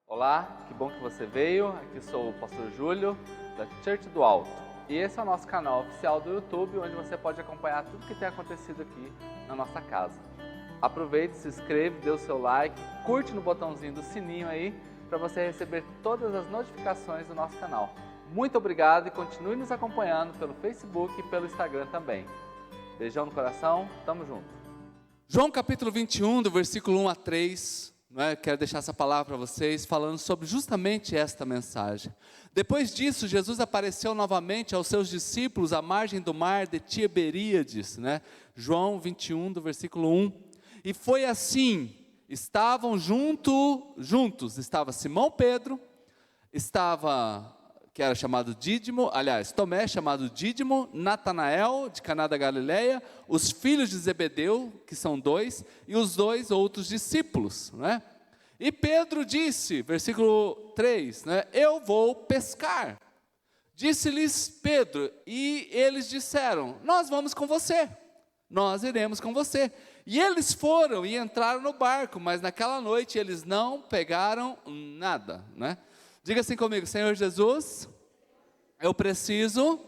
Olá, que bom que você veio. Aqui sou o Pastor Júlio, da Church do Alto. E esse é o nosso canal oficial do YouTube, onde você pode acompanhar tudo que tem acontecido aqui na nossa casa. Aproveite, se inscreve, dê o seu like, curte no botãozinho do sininho aí, para você receber todas as notificações do nosso canal. Muito obrigado e continue nos acompanhando pelo Facebook e pelo Instagram também. Beijão no coração, tamo junto. João capítulo 21, do versículo 1 a 3... Quero deixar essa palavra para vocês, falando sobre justamente esta mensagem. Depois disso, Jesus apareceu novamente aos seus discípulos à margem do mar de Tiberíades, João 21, do versículo 1. E foi assim, estavam juntos, estava Simão Pedro, que era chamado Dídimo, Tomé, chamado Dídimo, Natanael, de Caná da Galileia, os filhos de Zebedeu, que são 2, e os 2 outros discípulos, E Pedro disse, versículo 3, eu vou pescar. Disse-lhes Pedro, e eles disseram, nós vamos com você, nós iremos com você. E eles foram e entraram no barco, mas naquela noite eles não pegaram nada, Diga assim comigo, Senhor Jesus, eu preciso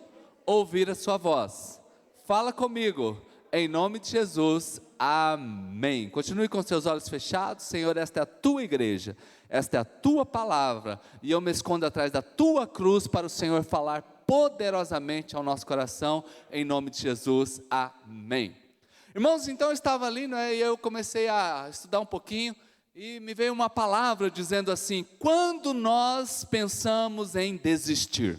ouvir a sua voz. Fala comigo, em nome de Jesus, amém. Continue com seus olhos fechados. Senhor, esta é a tua igreja, esta é a tua palavra, e eu me escondo atrás da tua cruz para o Senhor falar poderosamente ao nosso coração, em nome de Jesus, amém. Irmãos, então eu estava ali, e eu comecei a estudar um pouquinho, e me veio uma palavra dizendo assim, quando nós pensamos em desistir.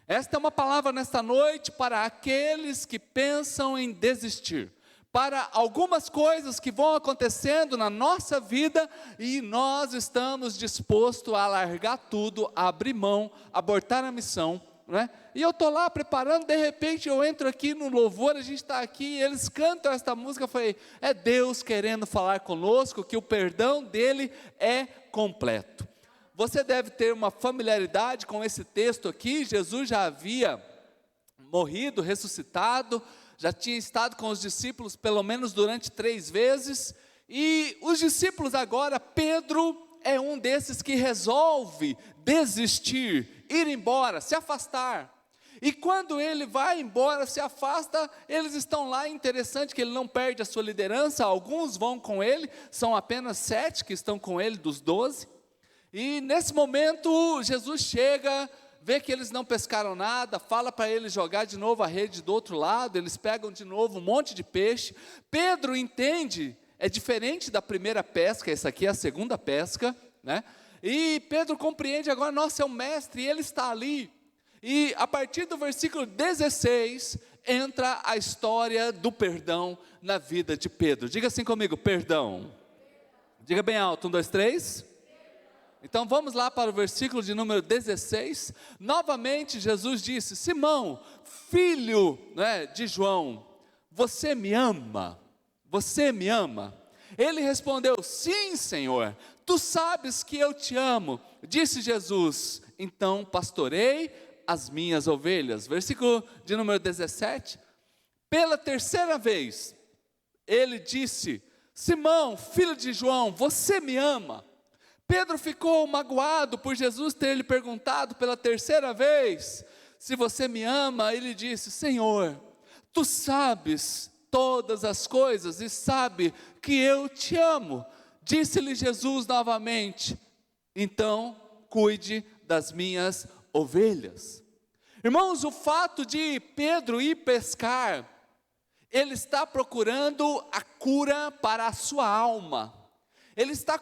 Esta é uma palavra nesta noite para aqueles que pensam em desistir, para algumas coisas que vão acontecendo na nossa vida e nós estamos dispostos a largar tudo, a abrir mão, abortar a missão, E eu estou lá preparando, de repente eu entro aqui no louvor, a gente está aqui, eles cantam esta música, eu falei, é Deus querendo falar conosco, que o perdão dele é completo. Você deve ter uma familiaridade com esse texto aqui, Jesus já havia morrido, ressuscitado, já tinha estado com os discípulos pelo menos durante 3 vezes, e os discípulos agora, Pedro é um desses que resolve desistir, ir embora, se afastar. E quando ele vai embora, se afasta, eles estão lá, interessante que ele não perde a sua liderança, alguns vão com ele, são apenas 7 que estão com ele dos 12, e nesse momento Jesus chega, vê que eles não pescaram nada, fala para eles jogar de novo a rede do outro lado, eles pegam de novo um monte de peixe. Pedro entende, é diferente da primeira pesca, essa aqui é a segunda pesca, E Pedro compreende agora, nossa, é o mestre, e ele está ali. E a partir do versículo 16, entra a história do perdão na vida de Pedro. Diga assim comigo, perdão. Diga bem alto, 1, 2, 3. Então vamos lá para o versículo de número 16. Novamente Jesus disse, Simão, filho de João, você me ama? Você me ama? Ele respondeu, sim, Senhor, tu sabes que eu te amo. Disse Jesus, então pastorei as minhas ovelhas. Versículo de número 17. Pela terceira vez, ele disse, Simão, filho de João, você me ama? Pedro ficou magoado por Jesus ter lhe perguntado pela terceira vez, se você me ama. Ele disse, Senhor, tu sabes todas as coisas e sabe que eu te amo. Disse-lhe Jesus novamente, então cuide das minhas ovelhas. Irmãos, o fato de Pedro ir pescar, ele está procurando a cura para a sua alma. Ele está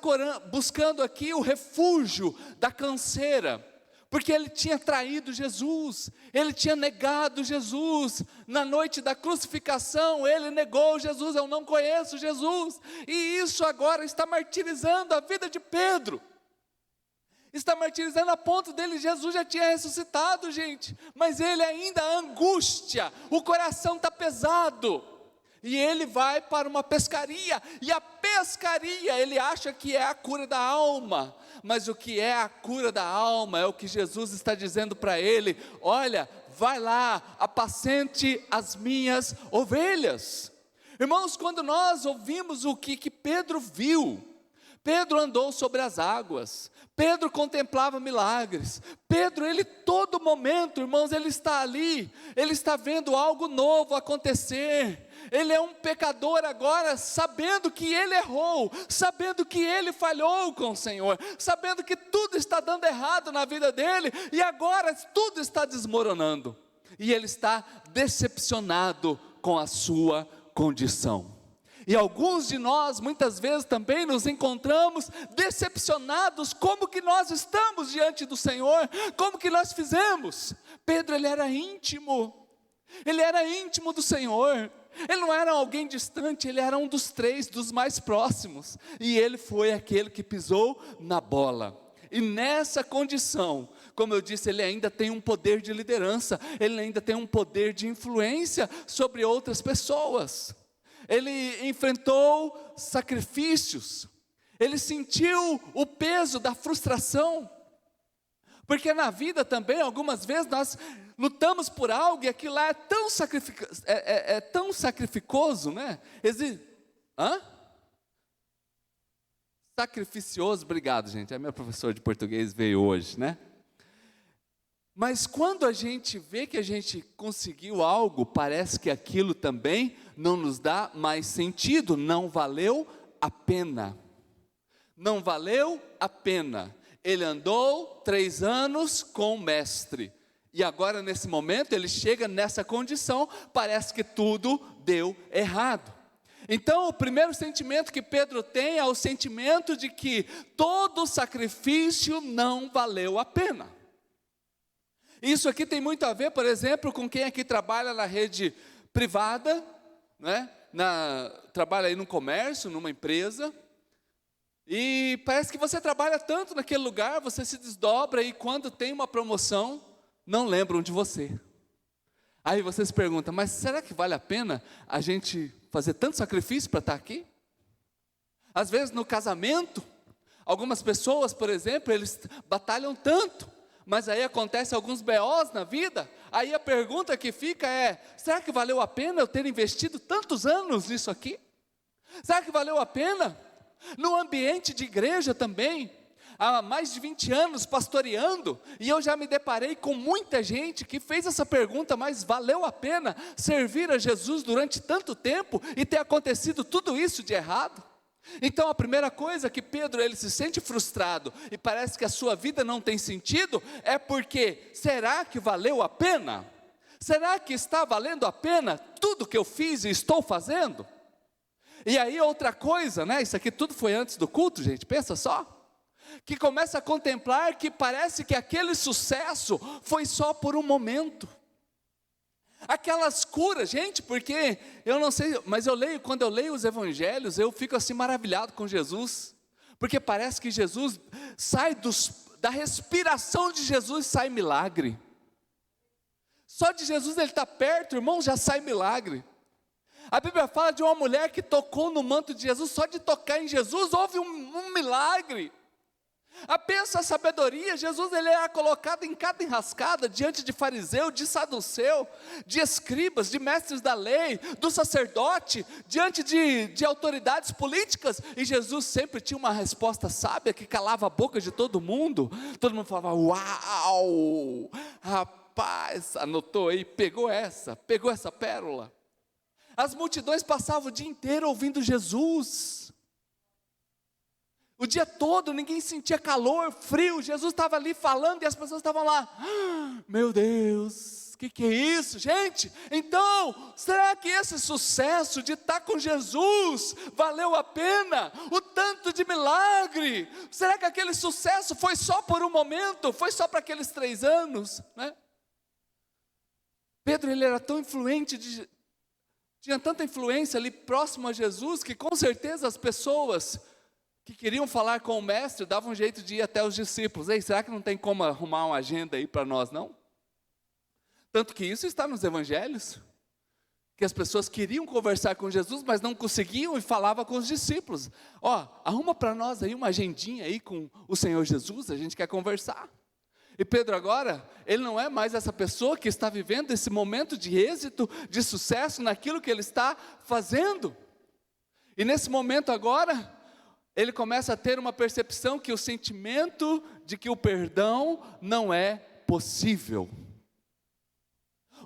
buscando aqui o refúgio da canseira, porque ele tinha traído Jesus, ele tinha negado Jesus, na noite da crucificação, ele negou Jesus, eu não conheço Jesus, e isso agora está martirizando a vida de Pedro, está martirizando a ponto dele, Jesus já tinha ressuscitado, gente, mas ele ainda angústia, o coração está pesado, e ele vai para uma pescaria, e a pescaria, ele acha que é a cura da alma, mas o que é a cura da alma, é o que Jesus está dizendo para ele, olha, vai lá, apacente as minhas ovelhas. Irmãos, quando nós ouvimos o que Pedro viu, Pedro andou sobre as águas, Pedro contemplava milagres, Pedro, ele todo momento, irmãos, ele está ali, ele está vendo algo novo acontecer, ele é um pecador agora, sabendo que ele errou, sabendo que ele falhou com o Senhor, sabendo que tudo está dando errado na vida dele, e agora tudo está desmoronando, e ele está decepcionado com a sua condição. E alguns de nós, muitas vezes também nos encontramos decepcionados, como que nós estamos diante do Senhor, como que nós fizemos. Pedro, ele era íntimo do Senhor, ele não era alguém distante, ele era um dos três, dos mais próximos, e ele foi aquele que pisou na bola. E nessa condição, como eu disse, ele ainda tem um poder de liderança, ele ainda tem um poder de influência sobre outras pessoas. Ele enfrentou sacrifícios, ele sentiu o peso da frustração, porque na vida também, algumas vezes nós lutamos por algo e aquilo lá é tão sacrificoso, né? Sacrificioso, obrigado gente, a minha professora de português veio hoje, né? Mas quando a gente vê que a gente conseguiu algo, parece que aquilo também não nos dá mais sentido, não valeu a pena. Não valeu a pena. Ele andou 3 anos com o mestre, e agora nesse momento ele chega nessa condição, parece que tudo deu errado. Então o primeiro sentimento que Pedro tem é o sentimento de que todo sacrifício não valeu a pena. Isso aqui tem muito a ver, por exemplo, com quem aqui trabalha na rede privada, né? Trabalha aí no comércio, numa empresa, e parece que você trabalha tanto naquele lugar, você se desdobra e quando tem uma promoção, não lembram de você. Aí você se pergunta, mas será que vale a pena a gente fazer tanto sacrifício para estar aqui? Às vezes no casamento, algumas pessoas, por exemplo, eles batalham tanto, mas aí acontece alguns BOs na vida, aí a pergunta que fica é, será que valeu a pena eu ter investido tantos anos nisso aqui? Será que valeu a pena? No ambiente de igreja também, há mais de 20 anos pastoreando, e eu já me deparei com muita gente que fez essa pergunta, mas valeu a pena servir a Jesus durante tanto tempo, e ter acontecido tudo isso de errado? Então a primeira coisa que Pedro, ele se sente frustrado, e parece que a sua vida não tem sentido, é porque, será que valeu a pena? Será que está valendo a pena tudo que eu fiz e estou fazendo? E aí outra coisa, né, isso aqui tudo foi antes do culto, gente, pensa só, que começa a contemplar que parece que aquele sucesso foi só por um momento. Aquelas curas, gente, porque eu não sei, mas quando eu leio os evangelhos, eu fico assim maravilhado com Jesus, porque parece que Jesus sai da respiração de Jesus sai milagre. Só de Jesus ele está perto, irmão, já sai milagre. A Bíblia fala de uma mulher que tocou no manto de Jesus, só de tocar em Jesus houve um milagre. Pensa a sabedoria, Jesus ele era colocado em cada enrascada, diante de fariseu, de saduceu, de escribas, de mestres da lei, do sacerdote, diante de autoridades políticas, e Jesus sempre tinha uma resposta sábia, que calava a boca de todo mundo falava, uau, rapaz, anotou aí, pegou essa pérola. As multidões passavam o dia inteiro ouvindo Jesus, o dia todo, ninguém sentia calor, frio, Jesus estava ali falando e as pessoas estavam lá, meu Deus, o que é isso, gente? Então, será que esse sucesso de estar com Jesus valeu a pena? O tanto de milagre, será que aquele sucesso foi só por um momento, foi só para aqueles 3 anos, né? Pedro, ele era tão influente, tinha tanta influência ali próximo a Jesus, que com certeza as pessoas que queriam falar com o mestre, davam um jeito de ir até os discípulos. Ei, será que não tem como arrumar uma agenda aí para nós, não? Tanto que isso está nos evangelhos, que as pessoas queriam conversar com Jesus, mas não conseguiam e falavam com os discípulos. Arruma para nós aí uma agendinha aí com o Senhor Jesus, a gente quer conversar. E Pedro agora, ele não é mais essa pessoa que está vivendo esse momento de êxito, de sucesso naquilo que ele está fazendo. E nesse momento agora, ele começa a ter uma percepção que o sentimento de que o perdão não é possível.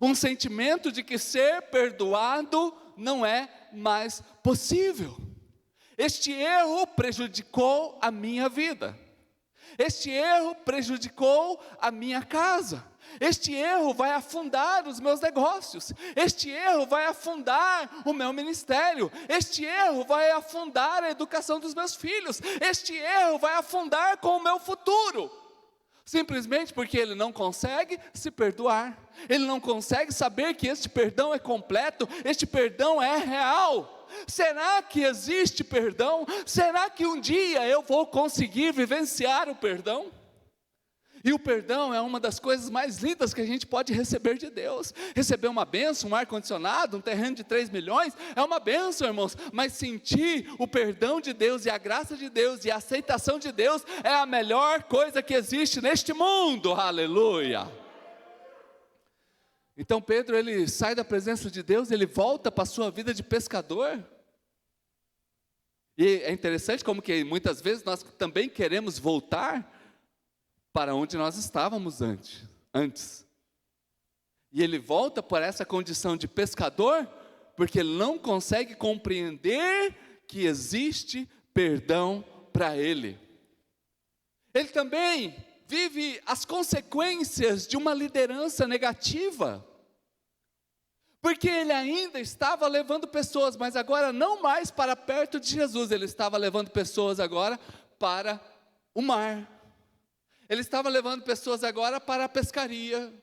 Um sentimento de que ser perdoado não é mais possível. Este erro prejudicou a minha vida. Este erro prejudicou a minha casa. Este erro vai afundar os meus negócios. Este erro vai afundar o meu ministério. Este erro vai afundar a educação dos meus filhos. Este erro vai afundar com o meu futuro. Simplesmente porque ele não consegue se perdoar. Ele não consegue saber que este perdão é completo, este perdão é real. Será que existe perdão? Será que um dia eu vou conseguir vivenciar o perdão? E o perdão é uma das coisas mais lindas que a gente pode receber de Deus. Receber uma bênção, um ar-condicionado, um terreno de 3 milhões, é uma bênção, irmãos. Mas sentir o perdão de Deus e a graça de Deus e a aceitação de Deus é a melhor coisa que existe neste mundo, aleluia. Então Pedro, ele sai da presença de Deus, ele volta para a sua vida de pescador. E é interessante como que muitas vezes nós também queremos voltar para onde nós estávamos antes. E ele volta para essa condição de pescador, porque ele não consegue compreender que existe perdão para ele. Ele também vive as consequências de uma liderança negativa, porque ele ainda estava levando pessoas, mas agora não mais para perto de Jesus, ele estava levando pessoas agora para o mar. Ele estava levando pessoas agora para a pescaria.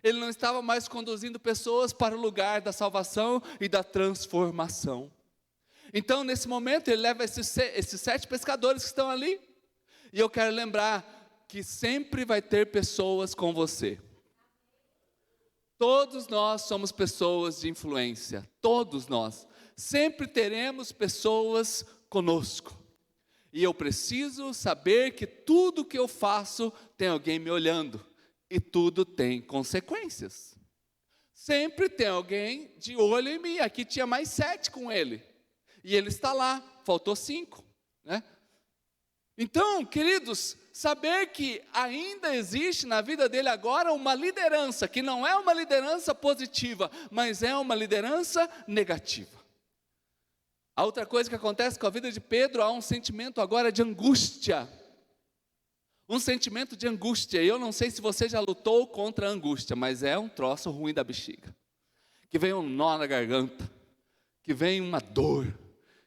Ele não estava mais conduzindo pessoas para o lugar da salvação e da transformação. Então, nesse momento, ele leva esses 7 pescadores que estão ali. E eu quero lembrar que sempre vai ter pessoas com você. Todos nós somos pessoas de influência. Todos nós. Sempre teremos pessoas conosco. E eu preciso saber que tudo que eu faço tem alguém me olhando. E tudo tem consequências. Sempre tem alguém de olho em mim. Aqui tinha mais 7 com ele. E ele está lá, faltou 5. Né? Então, queridos, saber que ainda existe na vida dele agora uma liderança, que não é uma liderança positiva, mas é uma liderança negativa. A outra coisa que acontece com a vida de Pedro, há um sentimento agora de angústia. Um sentimento de angústia. Eu não sei se você já lutou contra a angústia, mas é um troço ruim da bexiga. Que vem um nó na garganta, que vem uma dor,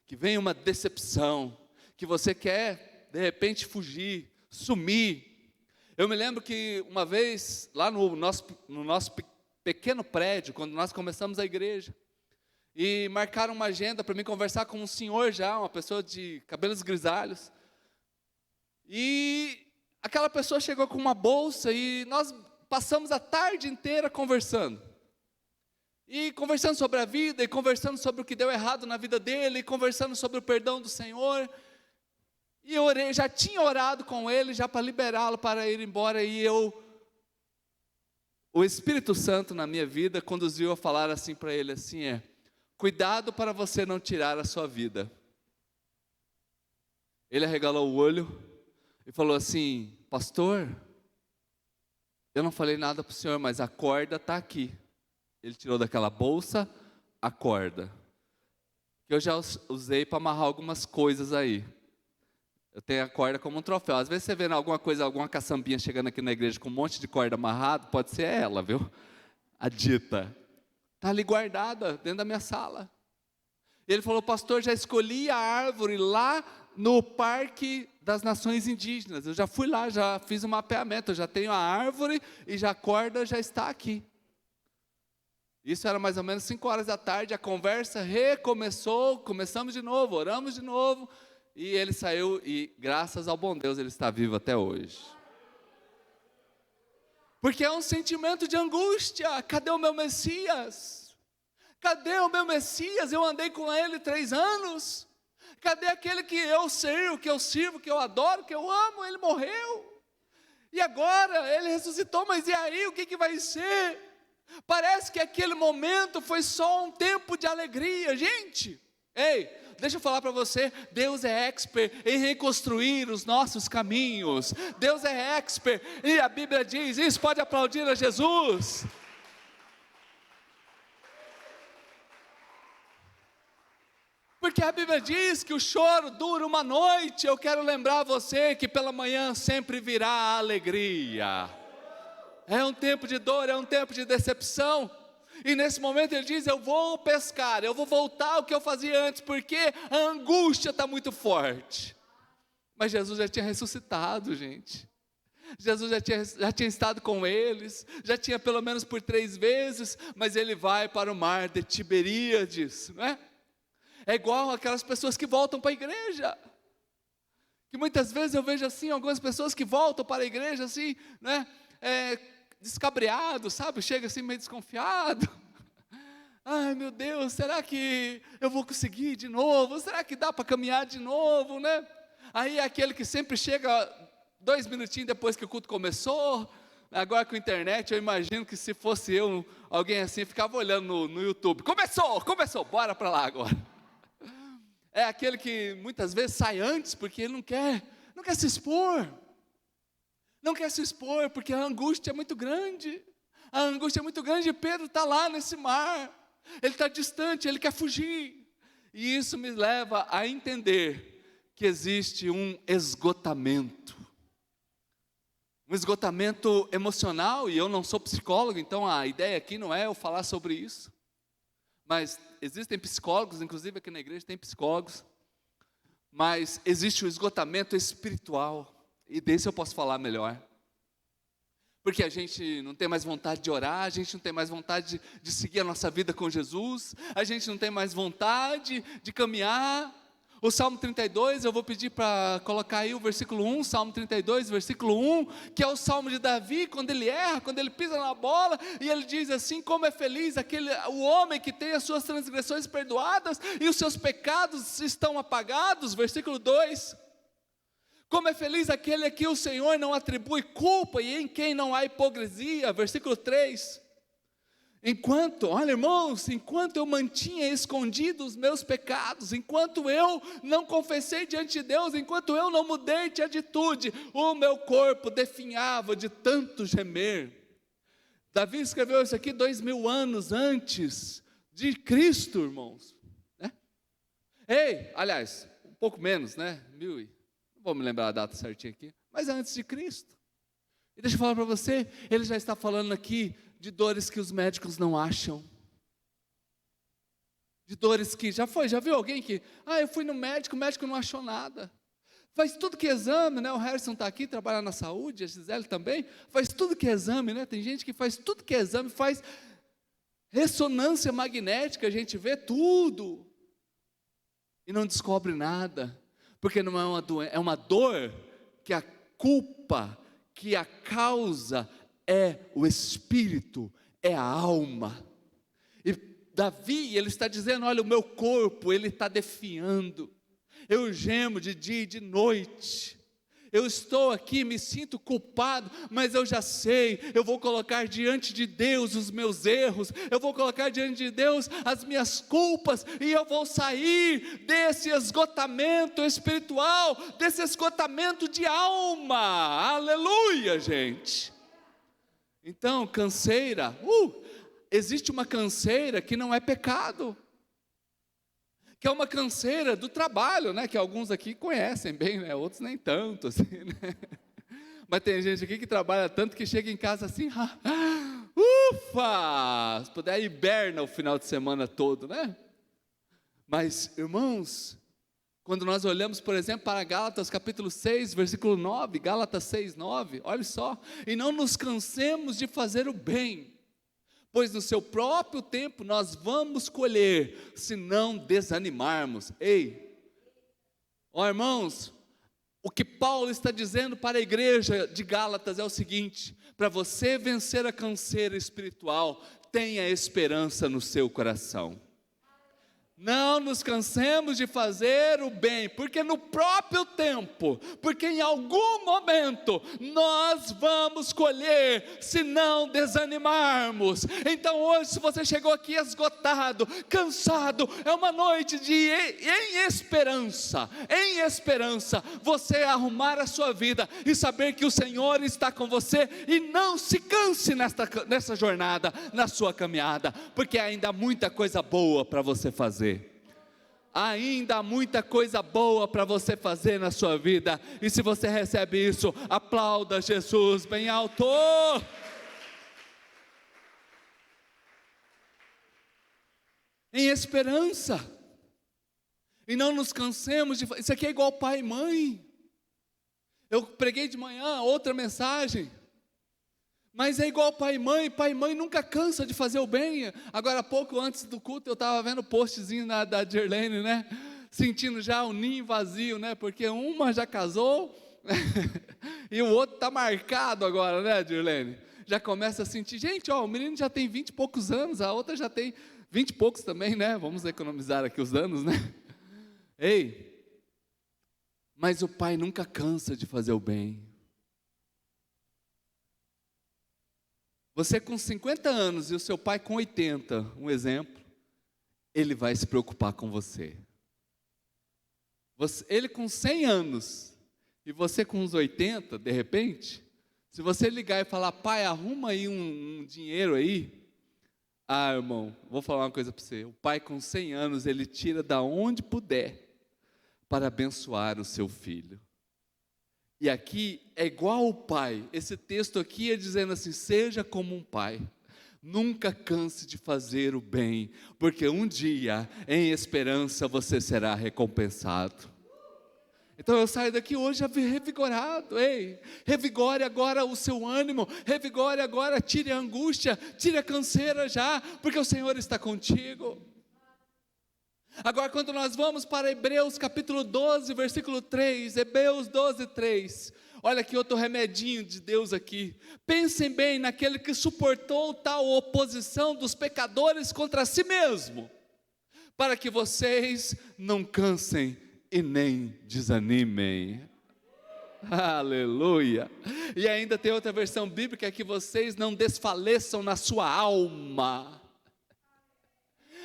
que vem uma decepção, que você quer, de repente, fugir, sumir. Eu me lembro que uma vez, lá no nosso pequeno prédio, quando nós começamos a igreja, e marcaram uma agenda para mim conversar com um senhor já, uma pessoa de cabelos grisalhos. E aquela pessoa chegou com uma bolsa e nós passamos a tarde inteira conversando. E conversando sobre a vida, e conversando sobre o que deu errado na vida dele, e conversando sobre o perdão do Senhor. E eu já tinha orado com ele, já para liberá-lo para ir embora, e o Espírito Santo na minha vida conduziu a falar assim para ele, assim, cuidado para você não tirar a sua vida. Ele arregalou o olho e falou assim, pastor, eu não falei nada para o senhor, mas a corda está aqui. Ele tirou daquela bolsa a corda, que eu já usei para amarrar algumas coisas aí. Eu tenho a corda como um troféu. Às vezes você vê alguma coisa, alguma caçambinha chegando aqui na igreja com um monte de corda amarrado, pode ser ela, viu? A dita. Está ali guardada dentro da minha sala. Ele falou, pastor, já escolhi a árvore lá no Parque das Nações Indígenas. Eu já fui lá, já fiz um mapeamento, eu já tenho a árvore e já a corda já está aqui. Isso era mais ou menos 5 horas da tarde, a conversa recomeçou, começamos de novo, oramos de novo, e ele saiu e, graças ao bom Deus, ele está vivo até hoje. Porque é um sentimento de angústia. Cadê o meu Messias? Cadê o meu Messias? Eu andei com ele 3 anos. Cadê aquele que eu sirvo, que eu adoro, que eu amo? Ele morreu. E agora ele ressuscitou, mas e aí, o que vai ser? Parece que aquele momento foi só um tempo de alegria. Gente, Deixa eu falar para você, Deus é expert em reconstruir os nossos caminhos. Deus é expert, e a Bíblia diz, isso pode aplaudir a Jesus. Porque a Bíblia diz que o choro dura uma noite. Eu quero lembrar você que pela manhã sempre virá a alegria. É um tempo de dor, é um tempo de decepção. E nesse momento ele diz, eu vou pescar, eu vou voltar ao que eu fazia antes, porque a angústia está muito forte. Mas Jesus já tinha ressuscitado, gente. Jesus já tinha estado com eles, já tinha pelo menos por 3 vezes, mas ele vai para o mar de Tiberíades, não é? É igual aquelas pessoas que voltam para a igreja, que muitas vezes eu vejo assim, algumas pessoas que voltam para a igreja assim, né, descabreado, sabe, chega assim meio desconfiado, ai meu Deus, será que eu vou conseguir de novo, será que dá para caminhar de novo, né, aí é aquele que sempre chega 2 minutinhos depois que o culto começou. Agora com a internet, eu imagino que se fosse eu, alguém assim, ficava olhando no YouTube, começou, bora para lá agora. É aquele que muitas vezes sai antes, porque ele não quer se expor. Não quer se expor, porque a angústia é muito grande. A angústia é muito grande e Pedro está lá nesse mar. Ele está distante, ele quer fugir. E isso me leva a entender que existe um esgotamento. Um esgotamento emocional, e eu não sou psicólogo, então a ideia aqui não é eu falar sobre isso. Mas existem psicólogos, inclusive aqui na igreja tem psicólogos, mas existe o esgotamento espiritual, e desse eu posso falar melhor, porque a gente não tem mais vontade de orar, a gente não tem mais vontade de seguir a nossa vida com Jesus, a gente não tem mais vontade de caminhar. O Salmo 32, eu vou pedir para colocar aí o versículo 1, Salmo 32, versículo 1, que é o Salmo de Davi, quando ele erra, quando ele pisa na bola, e ele diz assim, como é feliz o homem que tem as suas transgressões perdoadas, e os seus pecados estão apagados, versículo 2, como é feliz aquele a que o Senhor não atribui culpa, e em quem não há hipocrisia, versículo 3, olha irmãos, enquanto eu mantinha escondido os meus pecados, enquanto eu não confessei diante de Deus, enquanto eu não mudei de atitude, o meu corpo definhava de tanto gemer. Davi escreveu isso aqui 2000 anos antes de Cristo, irmãos, né? Aliás, um pouco menos, né? Não vou me lembrar a data certinha aqui, mas antes de Cristo. E deixa eu falar para você, ele já está falando aqui de dores que os médicos não acham, de dores que, já viu alguém que, eu fui no médico, o médico não achou nada, faz tudo que é exame, né, o Harrison está aqui, trabalha na saúde, a Gisele também, faz tudo que é exame, né, tem gente que faz tudo que é exame, faz ressonância magnética, a gente vê tudo, e não descobre nada, porque não é uma doença, é uma dor que a culpa, que a causa é o espírito, é a alma. E Davi, ele está dizendo, olha, o meu corpo, ele está definhando, eu gemo de dia e de noite, eu estou aqui, me sinto culpado, mas eu já sei, eu vou colocar diante de Deus os meus erros, eu vou colocar diante de Deus as minhas culpas, e eu vou sair desse esgotamento espiritual, desse esgotamento de alma, aleluia, gente. Então, canseira, existe uma canseira que não é pecado, que é uma canseira do trabalho, né, que alguns aqui conhecem bem, né, outros nem tanto, assim, né? Mas tem gente aqui que trabalha tanto que chega em casa assim, ufa, se puder hiberna o final de semana todo, né? Mas, irmãos, quando nós olhamos, por exemplo, para Gálatas capítulo 6, versículo 9, Gálatas 6, 9, olha só, e não nos cansemos de fazer o bem, pois no seu próprio tempo nós vamos colher, se não desanimarmos. Irmãos, o que Paulo está dizendo para a igreja de Gálatas é o seguinte, para você vencer a canseira espiritual, tenha esperança no seu coração. Não nos cansemos de fazer o bem, porque no próprio tempo, porque em algum momento, nós vamos colher, se não desanimarmos. Então hoje, se você chegou aqui esgotado, cansado, é uma noite em esperança, você arrumar a sua vida, e saber que o Senhor está com você, e não se canse nessa jornada, na sua caminhada, porque ainda há muita coisa boa para você fazer. Ainda há muita coisa boa para você fazer na sua vida, e se você recebe isso, aplauda Jesus bem alto. Em esperança, e não nos cansemos de. Isso aqui é igual pai e mãe. Eu preguei de manhã outra mensagem, mas é igual pai e mãe nunca cansa de fazer o bem. Agora há pouco, antes do culto, eu estava vendo o postzinho da Dirlene, né? Sentindo já o ninho vazio, né? Porque uma já casou, e o outro está marcado agora, né, Dirlene? Já começa a sentir, gente, ó, o menino já tem 20 e poucos anos, a outra já tem 20 e poucos também, né? Vamos economizar aqui os anos, né? Ei, mas o pai nunca cansa de fazer o bem. Você com 50 anos e o seu pai com 80, um exemplo, ele vai se preocupar com você. Ele com 100 anos e você com uns 80, de repente, se você ligar e falar, pai, arruma aí um dinheiro aí. Ah, irmão, vou falar uma coisa para você. O pai com 100 anos, ele tira da onde puder para abençoar o seu filho. E aqui é igual o pai. Esse texto aqui é dizendo assim, seja como um pai. Nunca canse de fazer o bem, porque um dia, em esperança, você será recompensado. Então eu saio daqui hoje revigorado. Ei, revigore agora o seu ânimo, revigore agora, tire a angústia, tire a canseira já, porque o Senhor está contigo. Agora, quando nós vamos para Hebreus capítulo 12, versículo 3, Hebreus 12, 3, olha aqui outro remedinho de Deus aqui. Pensem bem naquele que suportou tal oposição dos pecadores contra si mesmo, para que vocês não cansem e nem desanimem. Aleluia. E ainda tem outra versão bíblica, que vocês não desfaleçam na sua alma.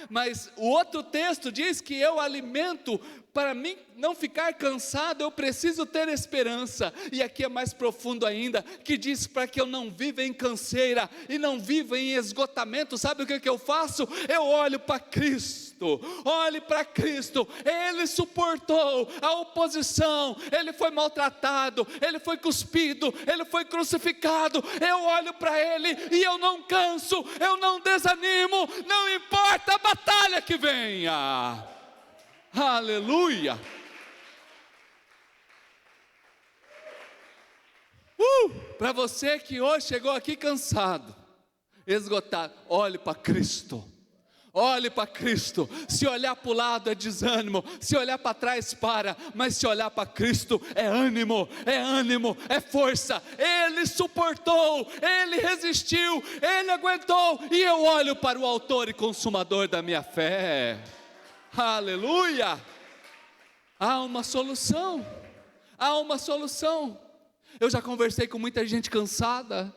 Mas o outro texto diz que eu alimento, para mim não ficar cansado, eu preciso ter esperança. E aqui é mais profundo ainda, que diz para que eu não viva em canseira e não viva em esgotamento. Sabe o que eu faço? Eu olho para Cristo, olhe para Cristo. Ele suportou a oposição, Ele foi maltratado, Ele foi cuspido, Ele foi crucificado. Eu olho para Ele e eu não canso, eu não desanimo, não importa a batalha que venha. Aleluia. Para você que hoje chegou aqui cansado, esgotado, olhe para Cristo. Olhe para Cristo. Se olhar para o lado é desânimo, se olhar para trás para, mas se olhar para Cristo é ânimo, é força. Ele suportou, Ele resistiu, Ele aguentou, e eu olho para o autor e consumador da minha fé. Aleluia. Há uma solução, há uma solução. Eu já conversei com muita gente cansada,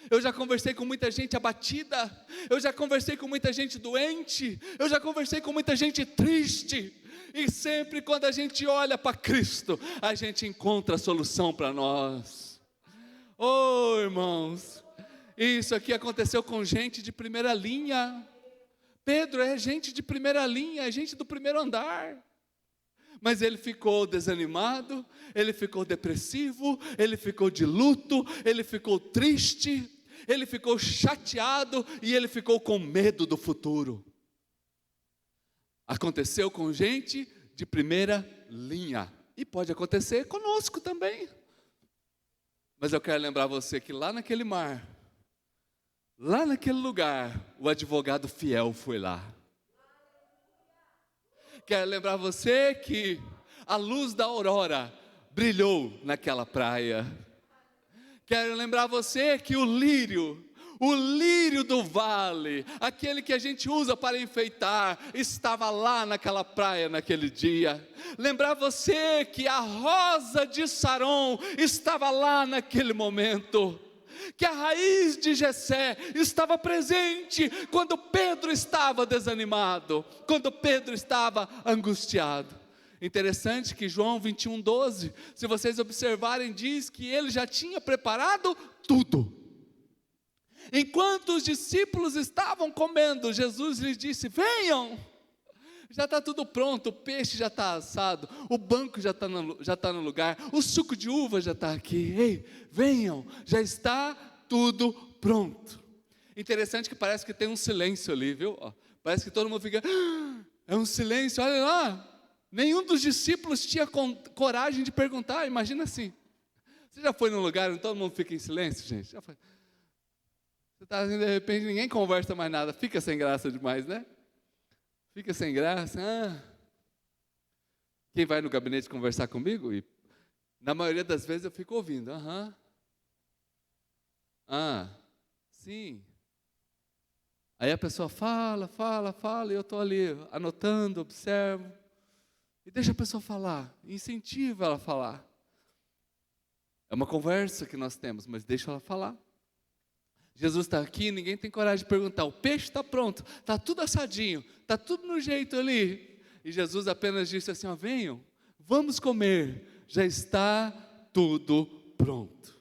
eu já conversei com muita gente abatida, eu já conversei com muita gente doente, eu já conversei com muita gente triste, e sempre quando a gente olha para Cristo, a gente encontra a solução para nós. Oh, irmãos, isso aqui aconteceu com gente de primeira linha. Pedro é gente de primeira linha, é gente do primeiro andar. Mas ele ficou desanimado, ele ficou depressivo, ele ficou de luto, ele ficou triste, ele ficou chateado e ele ficou com medo do futuro. Aconteceu com gente de primeira linha, e pode acontecer conosco também. Mas eu quero lembrar você que lá naquele mar, lá naquele lugar, o advogado fiel foi lá. Quero lembrar você que a luz da aurora brilhou naquela praia. Quero lembrar você que o lírio, O lírio do vale, aquele que a gente usa para enfeitar, estava lá naquela praia naquele dia. Lembrar você que a rosa de Saron estava lá naquele momento. Que a raiz de Jessé estava presente quando Pedro estava desanimado, quando Pedro estava angustiado. Interessante que João 21:12, se vocês observarem, diz que ele já tinha preparado tudo. Enquanto os discípulos estavam comendo, Jesus lhes disse: venham, já está tudo pronto, o peixe já está assado, o banco já está no lugar, o suco de uva já está aqui, ei, venham, já está tudo pronto. Interessante que parece que tem um silêncio ali, viu? Parece que todo mundo fica, é um silêncio, olha lá, nenhum dos discípulos tinha coragem de perguntar, imagina assim, você já foi num lugar onde todo mundo fica em silêncio, gente? Já foi? Você está assim, de repente ninguém conversa mais nada, fica sem graça demais, né? Fica sem graça. Quem vai no gabinete conversar comigo? E na maioria das vezes eu fico ouvindo. Sim. Aí a pessoa fala, e eu estou ali anotando, observo. E deixa a pessoa falar, incentiva ela a falar. É uma conversa que nós temos, mas deixa ela falar. Jesus está aqui, ninguém tem coragem de perguntar, o peixe está pronto, está tudo assadinho, está tudo no jeito ali. E Jesus apenas disse assim, venham, vamos comer, já está tudo pronto.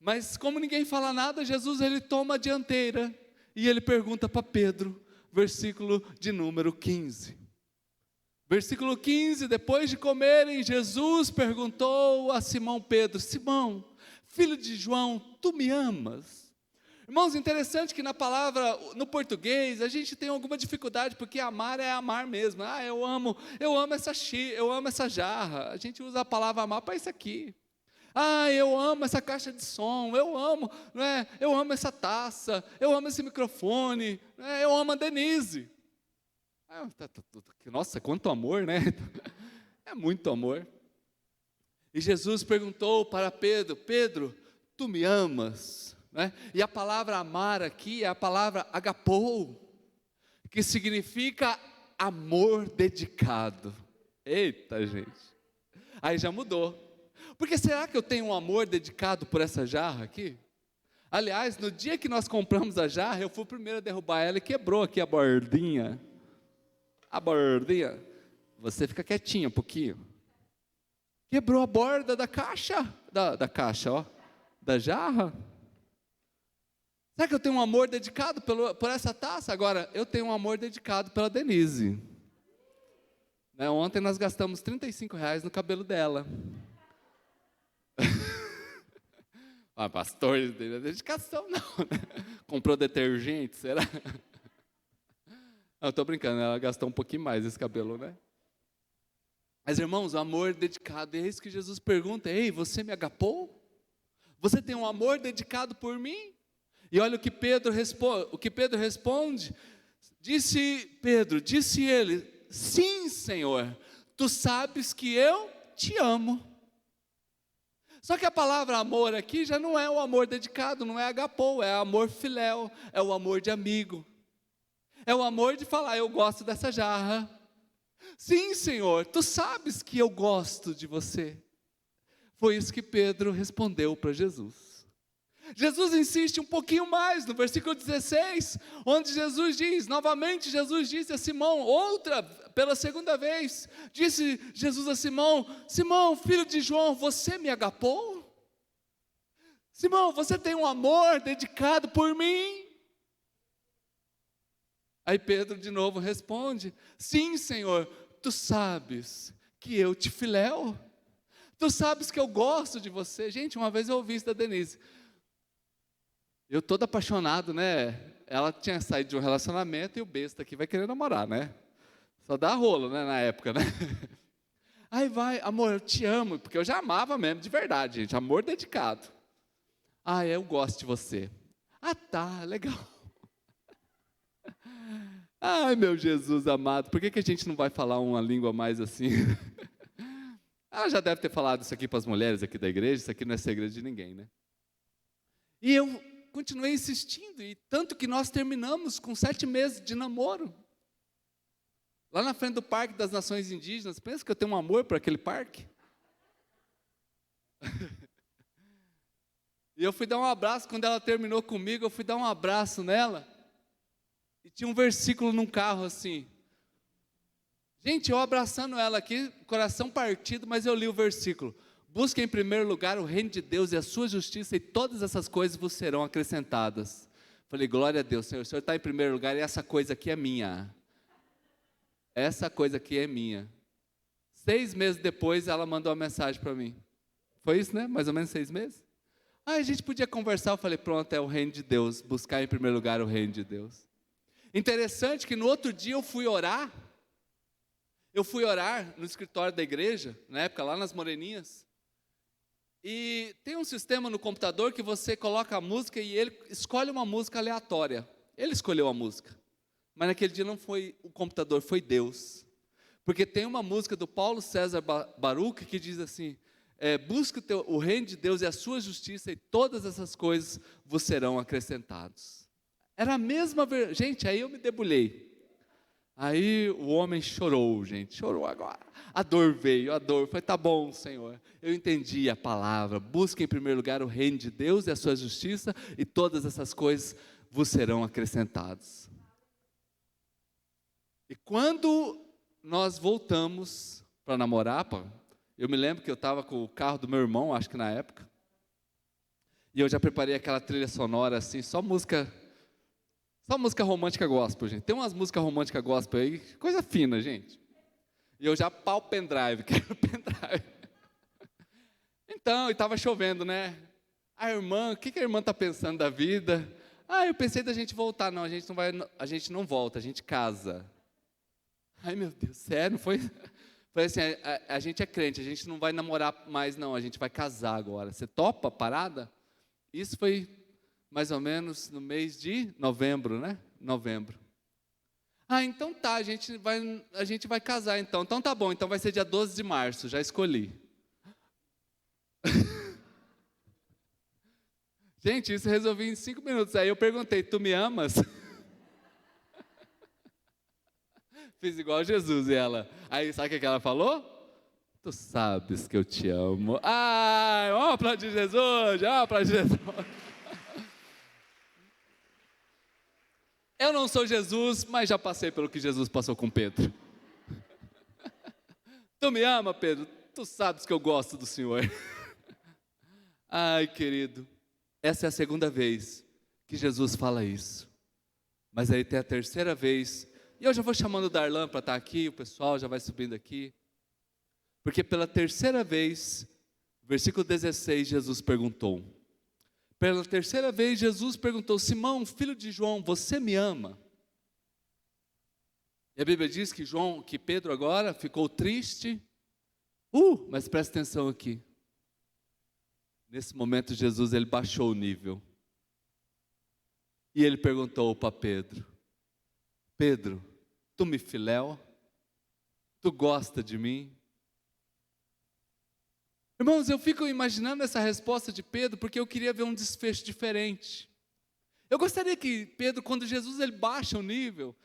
Mas como ninguém fala nada, Jesus ele toma a dianteira, e ele pergunta para Pedro, versículo de número 15. Versículo 15, depois de comerem, Jesus perguntou a Simão Pedro, Simão, filho de João, tu me amas? Irmãos, interessante que na palavra, no português, a gente tem alguma dificuldade, porque amar é amar mesmo. Eu amo essa jarra. A gente usa a palavra amar para isso aqui. Eu amo essa caixa de som, eu amo essa taça, eu amo esse microfone, eu amo a Denise. Nossa, quanto amor, né? É muito amor. E Jesus perguntou para Pedro, Pedro, tu me amas? E a palavra amar aqui é a palavra agapou, que significa amor dedicado. Eita, gente, aí já mudou, porque será que eu tenho um amor dedicado por essa jarra aqui? Aliás, no dia que nós compramos a jarra, eu fui o primeiro a derrubar ela e quebrou aqui a bordinha, você fica quietinho um pouquinho, quebrou a borda da caixa, da jarra. Será que eu tenho um amor dedicado por essa taça? Agora, eu tenho um amor dedicado pela Denise. Ontem nós gastamos R$35 no cabelo dela. Pastor, não tem dedicação não, né? Comprou detergente, será? Não, estou brincando, ela gastou um pouquinho mais esse cabelo, né? Mas irmãos, o amor dedicado, é isso que Jesus pergunta, ei, você me agapou? Você tem um amor dedicado por mim? E olha o que Pedro responde, disse ele, sim, Senhor, tu sabes que eu te amo. Só que a palavra amor aqui já não é o amor dedicado, não é agapou, é amor filéu, é o amor de amigo, é o amor de falar, eu gosto dessa jarra. Sim, Senhor, tu sabes que eu gosto de você. Foi isso que Pedro respondeu para Jesus. Jesus insiste um pouquinho mais no versículo 16, onde Jesus disse a Simão, pela segunda vez, disse Jesus a Simão, Simão, filho de João, você me agapou? Simão, você tem um amor dedicado por mim? Aí Pedro de novo responde, sim, Senhor, tu sabes que eu te filéu, tu sabes que eu gosto de você. Gente, uma vez eu ouvi isso da Denise, eu todo apaixonado, né? Ela tinha saído de um relacionamento e o besta aqui vai querer namorar, né? Só dá rolo, né, na época, né? Aí vai, amor, eu te amo, porque eu já amava mesmo, de verdade, gente, amor dedicado. Eu gosto de você. Tá, legal. Ai, meu Jesus amado, por que a gente não vai falar uma língua mais assim? Ela já deve ter falado isso aqui para as mulheres aqui da igreja, isso aqui não é segredo de ninguém, né? E eu continuei insistindo, e tanto que nós terminamos com 7 meses de namoro. Lá na frente do Parque das Nações Indígenas. Pensa que eu tenho um amor por aquele parque? E eu fui dar um abraço, quando ela terminou comigo, eu fui dar um abraço nela, e tinha um versículo num carro assim. Gente, eu abraçando ela aqui, coração partido, mas eu li o versículo. Busque em primeiro lugar o reino de Deus e a sua justiça, e todas essas coisas vos serão acrescentadas. Falei, glória a Deus, Senhor, o Senhor está em primeiro lugar, e essa coisa aqui é minha. Essa coisa aqui é minha. 6 meses depois, ela mandou uma mensagem para mim. Foi isso, né? Mais ou menos 6 meses. A gente podia conversar, eu falei, pronto, é o reino de Deus, buscar em primeiro lugar o reino de Deus. Interessante que no outro dia eu fui orar no escritório da igreja, na época lá nas Moreninhas, e tem um sistema no computador que você coloca a música e ele escolhe uma música aleatória. Ele escolheu a música, mas naquele dia não foi o computador, foi Deus, porque tem uma música do Paulo César Baruch que diz assim, busque o reino de Deus e a sua justiça, e todas essas coisas vos serão acrescentadas. Era a mesma, gente, aí eu me debulhei. Aí o homem chorou, gente, chorou agora. A dor veio, foi, tá bom, Senhor, eu entendi a palavra, busque em primeiro lugar o reino de Deus e a sua justiça, e todas essas coisas vos serão acrescentadas. E quando nós voltamos para namorar, eu me lembro que eu estava com o carro do meu irmão, acho que na época, e eu já preparei aquela trilha sonora assim, só música romântica gospel, gente. Tem umas músicas românticas gospel aí, coisa fina, gente. E eu já pau pendrive, quero pendrive. Então, e estava chovendo, né? A irmã, o que a irmã está pensando da vida? Eu pensei da gente voltar. Não, a gente não volta, a gente casa. Ai, meu Deus, sério, não foi? Falei assim, a gente é crente, a gente não vai namorar mais não, a gente vai casar agora. Você topa a parada? Isso foi mais ou menos no mês de novembro, né? Novembro. Então tá, a gente vai casar então. Então tá bom, então vai ser dia 12 de março, já escolhi. Gente, isso eu resolvi em 5 minutos. Aí eu perguntei, tu me amas? Fiz igual Jesus e ela. Aí sabe o que ela falou? Tu sabes que eu te amo. Vamos aplaudir Jesus, vamos aplaudir Jesus. Eu não sou Jesus, mas já passei pelo que Jesus passou com Pedro. Tu me ama, Pedro? Tu sabes que eu gosto do Senhor. Ai, querido, essa é a 2ª vez que Jesus fala isso. Mas aí tem a 3ª vez, e eu já vou chamando o Darlan para estar aqui, o pessoal já vai subindo aqui. Porque pela 3ª vez, versículo 16, Jesus perguntou. Pela 3ª vez, Jesus perguntou, Simão, filho de João, você me ama? E a Bíblia diz que Pedro agora ficou triste. Mas presta atenção aqui. Nesse momento, Jesus, ele baixou o nível. E ele perguntou para Pedro, Pedro, tu me filéu? Tu gosta de mim? Irmãos, eu fico imaginando essa resposta de Pedro, porque eu queria ver um desfecho diferente. Eu gostaria que Pedro, quando Jesus ele baixa o nível,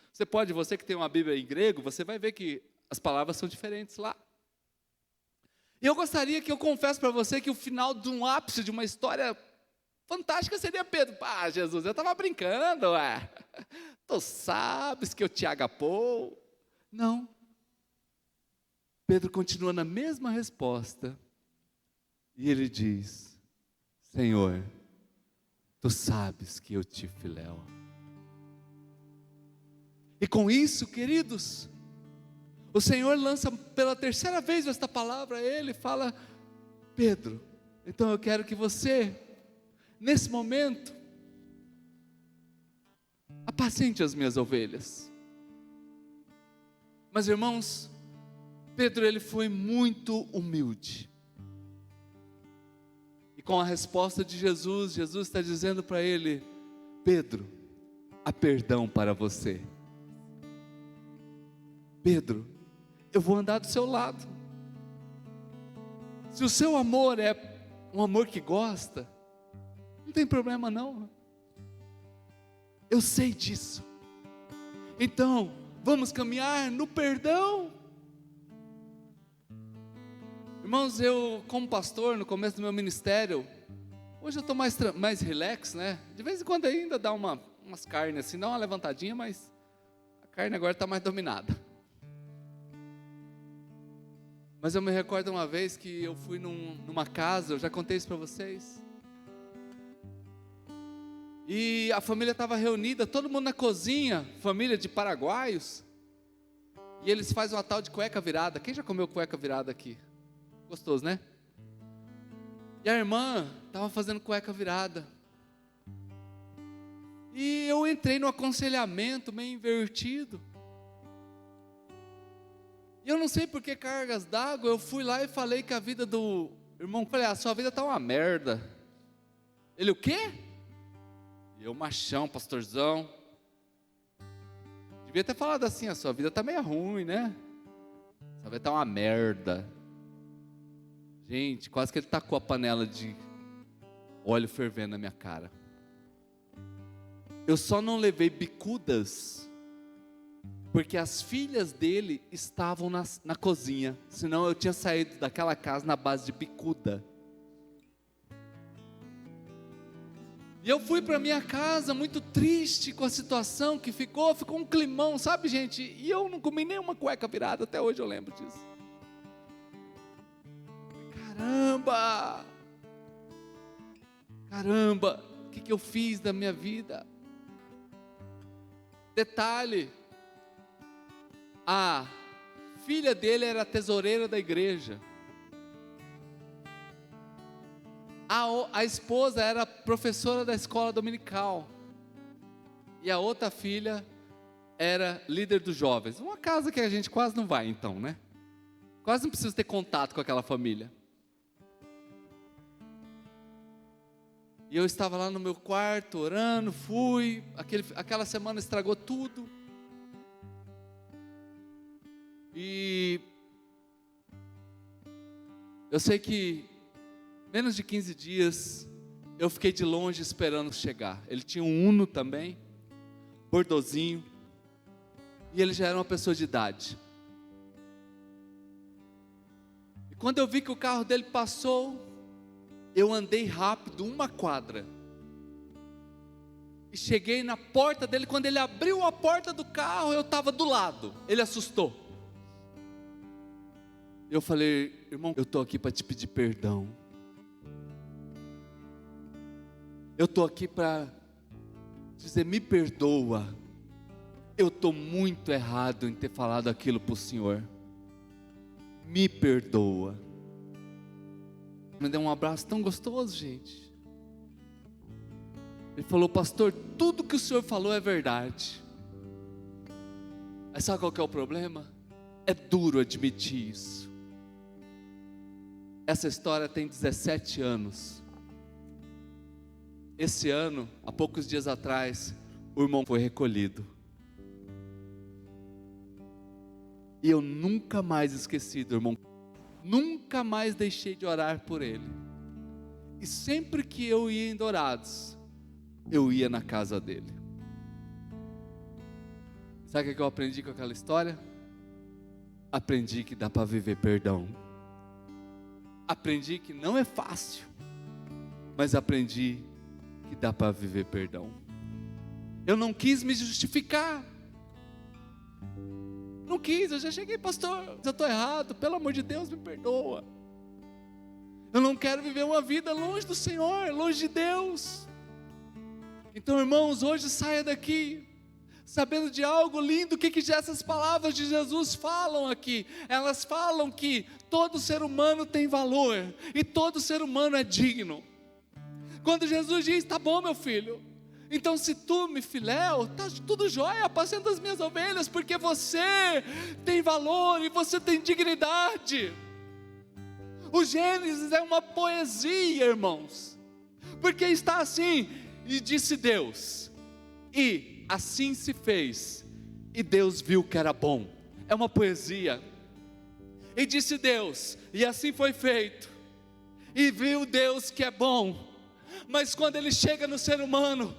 você que tem uma Bíblia em grego, você vai ver que as palavras são diferentes lá. E eu gostaria que eu confesso para você que o final de um ápice de uma história fantástica seria Pedro. Jesus, eu estava brincando, tu sabes que eu te agapou. Não. Pedro continua na mesma resposta. E ele diz, Senhor, tu sabes que eu te filéu. E com isso, queridos, o Senhor lança pela 3ª vez esta palavra a ele, fala, Pedro, então eu quero que você, nesse momento, apacente as minhas ovelhas. Mas irmãos, Pedro ele foi muito humilde. E com a resposta de Jesus, Jesus está dizendo para ele, Pedro, há perdão para você. Pedro, eu vou andar do seu lado. Se o seu amor é um amor que gosta, não tem problema não. Eu sei disso. Então, vamos caminhar no perdão. Irmãos, eu como pastor, no começo do meu ministério, hoje eu estou mais relax, né? De vez em quando ainda dá umas carnes assim, dá uma levantadinha, mas a carne agora está mais dominada. Mas eu me recordo uma vez que eu fui numa casa, eu já contei isso para vocês. E a família estava reunida, todo mundo na cozinha, família de paraguaios. E eles fazem uma tal de cueca virada. Quem já comeu cueca virada aqui? Gostoso, né? E a irmã estava fazendo cueca virada. E eu entrei no aconselhamento meio invertido. E eu não sei por que cargas d'água, eu fui lá e falei que a vida do irmão, falei, sua vida está uma merda. Ele, o quê? E eu, machão, pastorzão. Devia ter falado assim, a sua vida está meio ruim, né? Sua vida está uma merda. Gente, quase que ele tacou a panela de óleo fervendo na minha cara. Eu só não levei bicudas, porque as filhas dele estavam na cozinha. Senão eu tinha saído daquela casa na base de bicuda. E eu fui para minha casa muito triste com a situação que ficou um climão, sabe, gente? E eu não comi nenhuma cueca virada, até hoje eu lembro disso. Caramba, o que eu fiz da minha vida? Detalhe, a filha dele era a tesoureira da igreja. A esposa era professora da escola dominical. E a outra filha era líder dos jovens. Uma casa que a gente quase não vai então, né? Quase não precisa ter contato com aquela família. E eu estava lá no meu quarto orando, aquela semana estragou tudo. E eu sei que menos de 15 dias eu fiquei de longe esperando chegar. Ele tinha um Uno também, bordozinho, e ele já era uma pessoa de idade. E quando eu vi que o carro dele passou, eu andei rápido, 1 quadra, e cheguei na porta dele. Quando ele abriu a porta do carro, eu estava do lado. Ele assustou. Eu falei, irmão, eu estou aqui para te pedir perdão. Eu estou aqui para dizer, me perdoa. Eu estou muito errado em ter falado aquilo para o Senhor. Me perdoa. Me deu um abraço tão gostoso, gente. Ele falou, pastor, tudo que o senhor falou é verdade. Aí sabe qual que é o problema? É duro admitir isso. Essa história tem 17 anos. Esse ano, há poucos dias atrás, o irmão foi recolhido. E eu nunca mais esqueci do irmão. Nunca mais deixei de orar por ele. E sempre que eu ia em Dourados, eu ia na casa dele. Sabe o que eu aprendi com aquela história? Aprendi que dá para viver perdão. Aprendi que não é fácil, mas aprendi que dá para viver perdão. Eu não quis me justificar. Não quis, eu já cheguei, pastor, eu estou errado, pelo amor de Deus, me perdoa. Eu não quero viver uma vida longe do Senhor, longe de Deus. Então, irmãos, hoje saia daqui sabendo de algo lindo. O que essas palavras de Jesus falam aqui? Elas falam que todo ser humano tem valor e todo ser humano é digno. Quando Jesus diz, tá bom, meu filho, então se tu me filéu, tá tudo jóia, apacenta as minhas ovelhas, porque você tem valor e você tem dignidade. O Gênesis é uma poesia, irmãos, porque está assim, e disse Deus, e assim se fez, e Deus viu que era bom. É uma poesia. E disse Deus, e assim foi feito, e viu Deus que é bom. Mas quando ele chega no ser humano,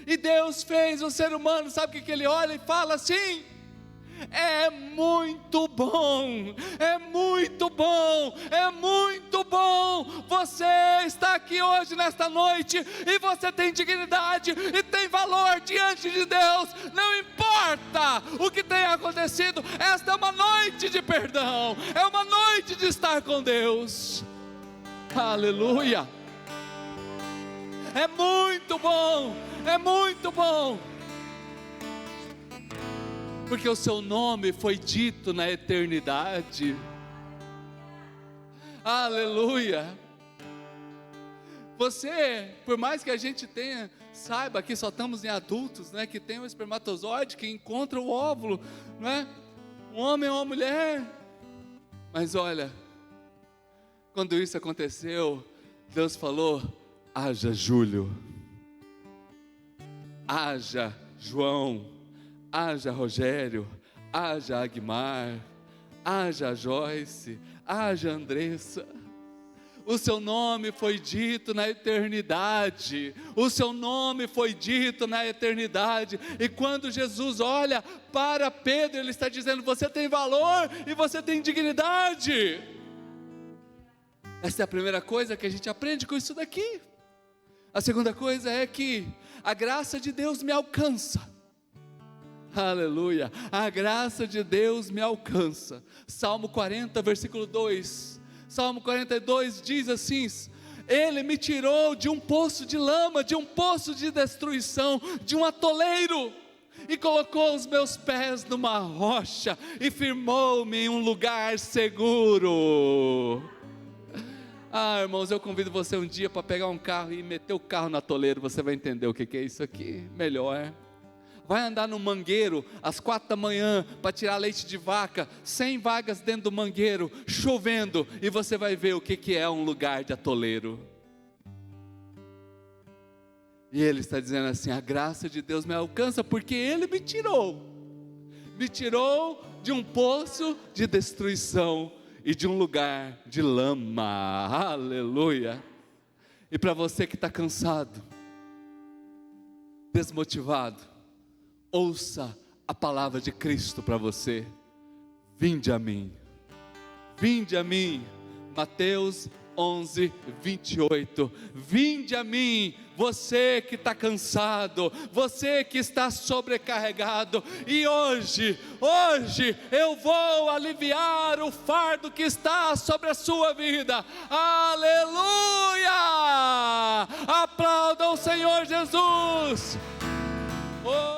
E Deus fez o ser humano, sabe o que ele olha e fala assim? É muito bom, é muito bom, é muito bom. Você está aqui hoje, nesta noite, e você tem dignidade e tem valor diante de Deus. Não importa o que tenha acontecido, esta é uma noite de perdão, é uma noite de estar com Deus. Aleluia. É muito bom, é muito bom. Porque o seu nome foi dito na eternidade. Aleluia. Você, por mais que a gente saiba que só estamos em adultos, né, que tem o espermatozoide que encontra o óvulo, não é? Um homem ou uma mulher. Mas olha, quando isso aconteceu, Deus falou: haja Júlio, haja João, haja Rogério, haja Agmar, haja Joyce, haja Andressa. O seu nome foi dito na eternidade. O seu nome foi dito na eternidade. E quando Jesus olha para Pedro, Ele está dizendo: você tem valor e você tem dignidade. Essa é a primeira coisa que a gente aprende com isso daqui. A segunda coisa é que a graça de Deus me alcança. Aleluia, a graça de Deus me alcança. Salmo 40, versículo 2. Salmo 42 diz assim: Ele me tirou de um poço de lama, de um poço de destruição, de um atoleiro, e colocou os meus pés numa rocha, e firmou-me em um lugar seguro. Ah, irmãos, eu convido você um dia para pegar um carro e meter o carro no atoleiro. Você vai entender o que é isso aqui, melhor. Vai andar no mangueiro às 4 da manhã para tirar leite de vaca, 100 vagas dentro do mangueiro, chovendo, e você vai ver o que é um lugar de atoleiro. E Ele está dizendo assim: a graça de Deus me alcança, porque Ele me tirou de um poço de destruição e de um lugar de lama. Aleluia. E para você que está cansado, desmotivado, ouça a palavra de Cristo para você: vinde a mim, vinde a mim. Mateus 11, 28, vinde a mim, você que está cansado, você que está sobrecarregado, e hoje eu vou aliviar o fardo que está sobre a sua vida. Aleluia! Aplauda o Senhor Jesus. Oh!